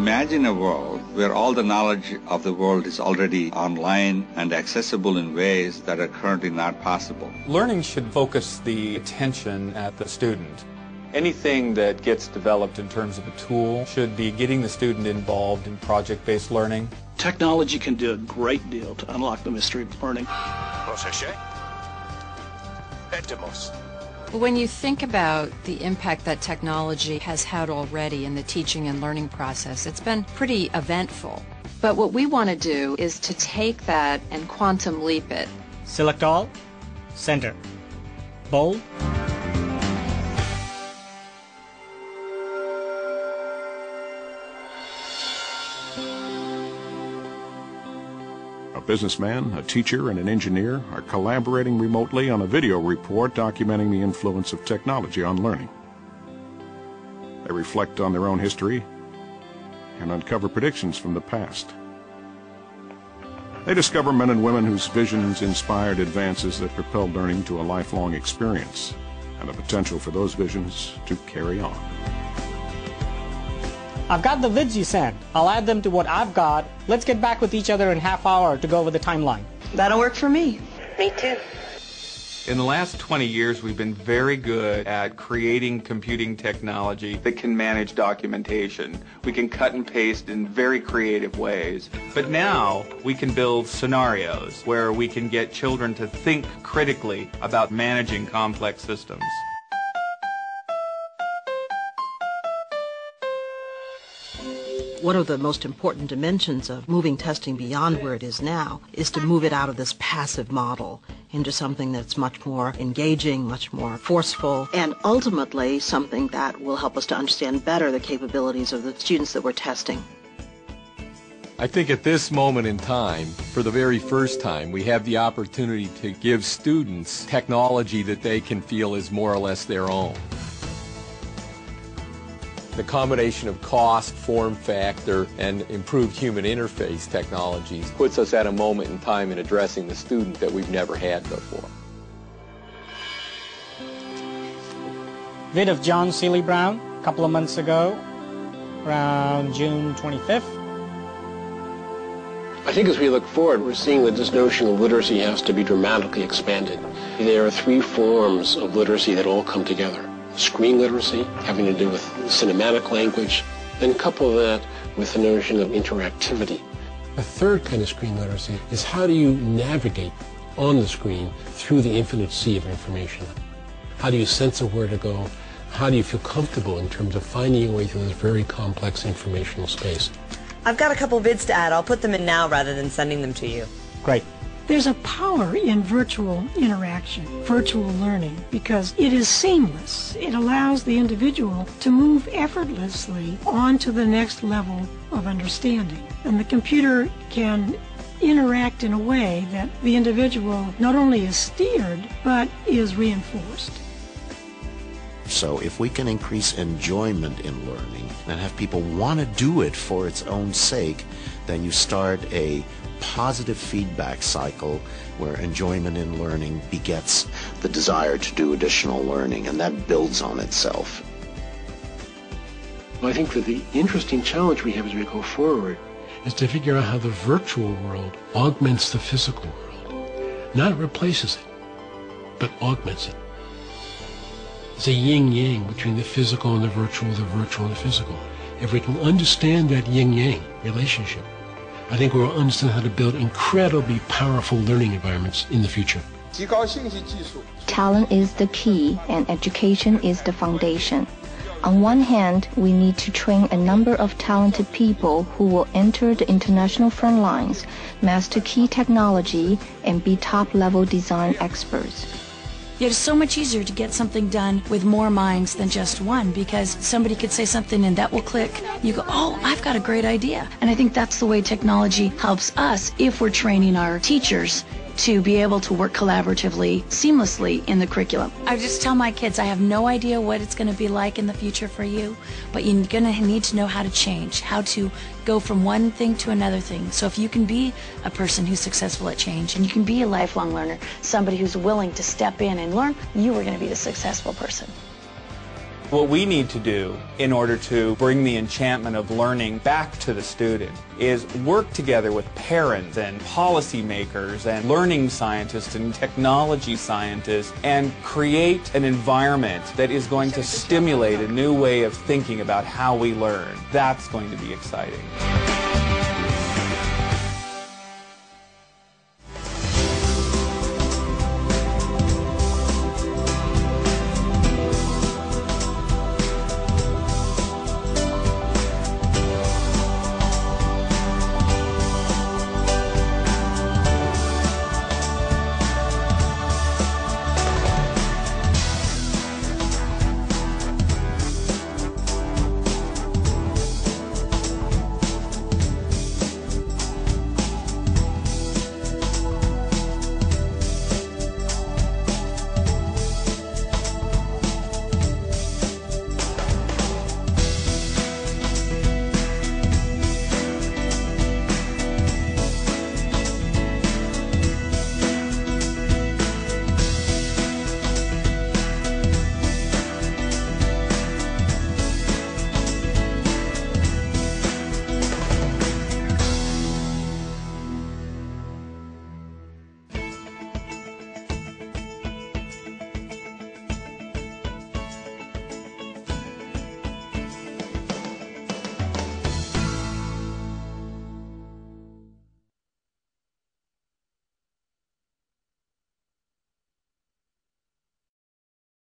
Imagine a world where all the knowledge of the world is already online and accessible in ways that are currently not possible. Learning should focus the attention at the student. Anything that gets developed in terms of a tool should be getting the student involved in project-based learning. Technology can do a great deal to unlock the mystery of learning. When you think about the impact that technology has had already in the teaching and learning process, it's been pretty eventful. But what we want to do is to take that and quantum leap it. Select all, center, bold. A businessman, a teacher, and an engineer are collaborating remotely on a video report documenting the influence of technology on learning. They reflect on their own history and uncover predictions from the past. They discover men and women whose visions inspired advances that propelled learning to a lifelong experience and the potential for those visions to carry on. I've got the vids you sent. I'll add them to what I've got. Let's get back with each other in half hour to go over the timeline. That'll work for me. Me too. In the last 20 years, we've been very good at creating computing technology that can manage documentation. We can cut and paste in very creative ways. But now we can build scenarios where we can get children to think critically about managing complex systems. One of the most important dimensions of moving testing beyond where it is now is to move it out of this passive model into something that's much more engaging, much more forceful, and ultimately something that will help us to understand better the capabilities of the students that we're testing. I think at this moment in time, for the very first time, we have the opportunity to give students technology that they can feel is more or less their own. The combination of cost, form factor, and improved human interface technologies puts us at a moment in time in addressing the student that we've never had before. Vid of John Seeley Brown a couple of months ago, around June 25th. I think as we look forward, we're seeing that this notion of literacy has to be dramatically expanded. There are three forms of literacy that all come together. Screen literacy, having to do with cinematic language, then couple that with the notion of interactivity. A third kind of screen literacy is how do you navigate on the screen through the infinite sea of information? How do you sense where to go? How do you feel comfortable in terms of finding your way through this very complex informational space? I've got a couple vids to add. I'll put them in now rather than sending them to you. Great. There's a power in virtual interaction, virtual learning, because it is seamless. It allows the individual to move effortlessly on to the next level of understanding. And the computer can interact in a way that the individual not only is steered, but is reinforced. So if we can increase enjoyment in learning and have people want to do it for its own sake, then you start a positive feedback cycle where enjoyment in learning begets the desire to do additional learning, and that builds on itself. Well, I think that the interesting challenge we have as we go forward is to figure out how the virtual world augments the physical world. Not replaces it, but augments it. It's a yin-yang between the physical and the virtual and the physical. If we can understand that yin-yang relationship, I think we'll understand how to build incredibly powerful learning environments in the future. Talent is the key and education is the foundation. On one hand, we need to train a number of talented people who will enter the international front lines, master key technology, and be top-level design experts. Yet it's so much easier to get something done with more minds than just one, because somebody could say something and that will click. You go, oh, I've got a great idea. And I think that's the way technology helps us if we're training our teachers to be able to work collaboratively, seamlessly in the curriculum. I just tell my kids, I have no idea what it's going to be like in the future for you, but you're going to need to know how to change, how to go from one thing to another thing. So if you can be a person who's successful at change, and you can be a lifelong learner, somebody who's willing to step in and learn, you are going to be the successful person. What we need to do in order to bring the enchantment of learning back to the student is work together with parents and policymakers and learning scientists and technology scientists and create an environment that is going to stimulate a new way of thinking about how we learn. That's going to be exciting.